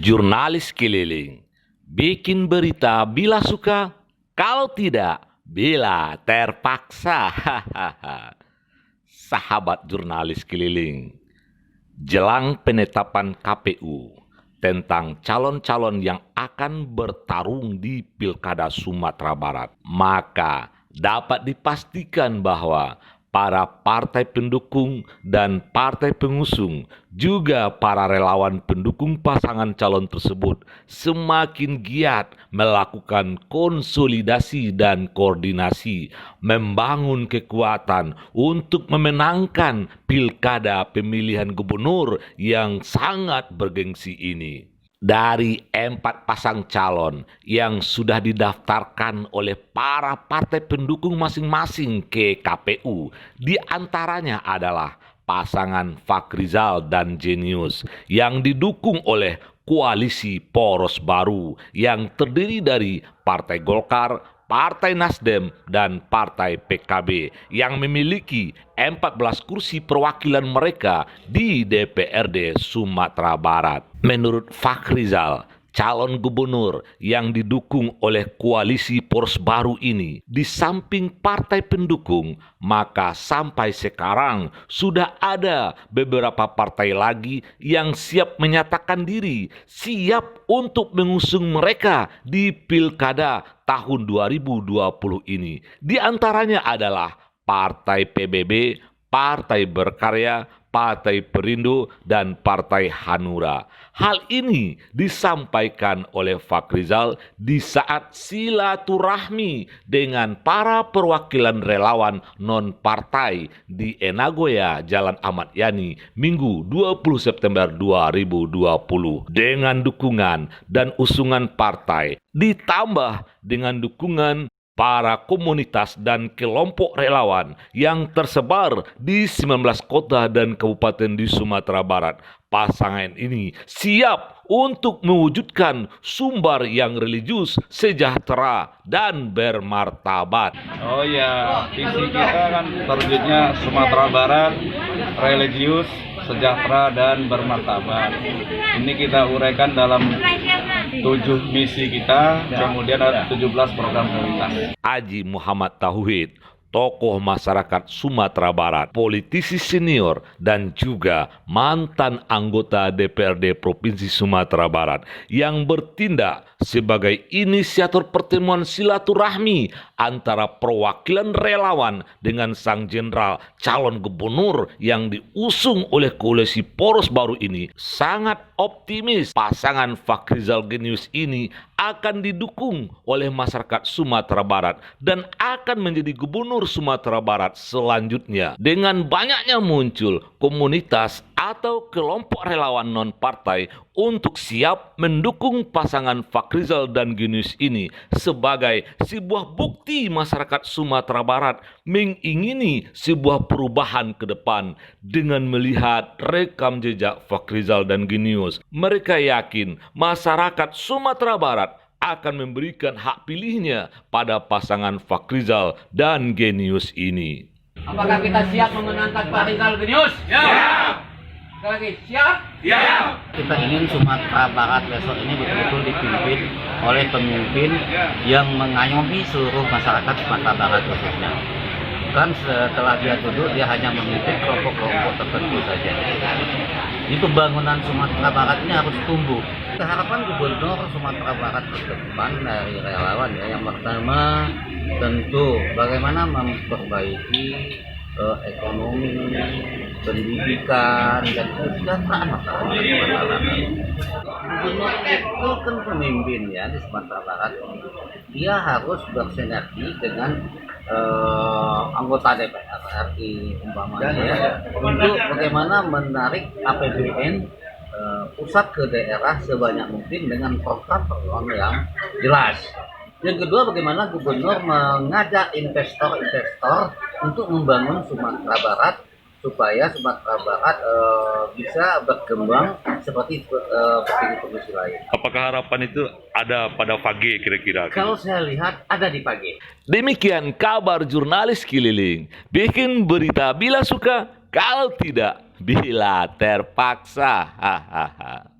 Jurnalis keliling, bikin berita bila suka, kalau tidak, bila terpaksa. Sahabat jurnalis keliling, jelang penetapan KPU tentang calon-calon yang akan bertarung di Pilkada Sumatera Barat, maka dapat dipastikan bahwa para partai pendukung dan partai pengusung, juga para relawan pendukung pasangan calon tersebut semakin giat melakukan konsolidasi dan koordinasi, membangun kekuatan untuk memenangkan pilkada pemilihan gubernur yang sangat bergengsi ini. Dari 4 pasang calon yang sudah didaftarkan oleh para partai pendukung masing-masing ke KPU, di antaranya adalah pasangan Fakrizal dan Jenius yang didukung oleh koalisi poros baru yang terdiri dari Partai Golkar, Partai Nasdem, dan Partai PKB yang memiliki 14 kursi perwakilan mereka di DPRD Sumatera Barat. Menurut Fakrizal, calon gubernur yang didukung oleh koalisi poros baru ini, di samping partai pendukung, maka sampai sekarang sudah ada beberapa partai lagi yang siap menyatakan diri, siap untuk mengusung mereka di pilkada tahun 2020 ini. Di antaranya adalah Partai PBB, Partai Berkarya, Partai Perindo, dan Partai Hanura. Hal ini disampaikan oleh Fakrizal di saat silaturahmi dengan para perwakilan relawan non-partai di Enagoya, Jalan Ahmad Yani, Minggu 20 September 2020. Dengan dukungan dan usungan partai, ditambah dengan dukungan para komunitas dan kelompok relawan yang tersebar di 19 kota dan kabupaten di Sumatera Barat, pasangan ini siap untuk mewujudkan sumber yang religius, sejahtera, dan bermartabat. Oh ya, visi kita kan terwujudnya Sumatera Barat, religius, sejahtera, dan bermartabat. Ini kita uraikan dalam 7 misi kita, kemudian ada 17 program prioritas. Haji Muhammad Tauhid, tokoh masyarakat Sumatera Barat, politisi senior, dan juga mantan anggota DPRD Provinsi Sumatera Barat yang bertindak sebagai inisiator pertemuan silaturahmi antara perwakilan relawan dengan sang jenderal calon gubernur yang diusung oleh koalisi poros baru ini, sangat optimis pasangan Fakrizal Jenius ini akan didukung oleh masyarakat Sumatera Barat dan akan menjadi gubernur Sumatera Barat selanjutnya. Dengan banyaknya muncul komunitas atau kelompok relawan non-partai untuk siap mendukung pasangan Fakrizal dan Jenius ini sebagai sebuah bukti masyarakat Sumatera Barat mengingini sebuah perubahan ke depan. Dengan melihat rekam jejak Fakrizal dan Jenius, mereka yakin masyarakat Sumatera Barat akan memberikan hak pilihnya pada pasangan Fakrizal dan Jenius ini. Apakah kita siap memenangkan Fakrizal Jenius? Siap! Sekali lagi, siap? Siap! Kita ingin Sumatera Barat besok ini betul-betul dipimpin oleh pemimpin yang mengayomi seluruh masyarakat Sumatera Barat khususnya. Kan setelah dia duduk, dia hanya memimpin kelompok-kelompok tertentu saja. Ini pembangunan Sumatera Barat ini harus tumbuh. Harapan gubernur Sumatera Barat ke depan dari relawan ya, yang pertama tentu bagaimana memperbaiki ekonomi, pendidikan, dan kesejahteraan masyarakat Sumatera Barat. Gubernur itu kan pemimpin ya di Sumatera Barat. Dia harus bersinergi dengan anggota DPR RI umpamanya ya, untuk bagaimana menarik APBN pusat ke daerah sebanyak mungkin dengan program-program yang jelas. Yang kedua, bagaimana gubernur mengajak investor-investor untuk membangun Sumatera Barat supaya Sumatera Barat bisa berkembang seperti provinsi lain. Apakah harapan itu ada pada Fage kira-kira? Kalau saya lihat ada di Fage. Demikian kabar jurnalis keliling. Bikin berita bila suka, kalau tidak bila terpaksa. Hahaha.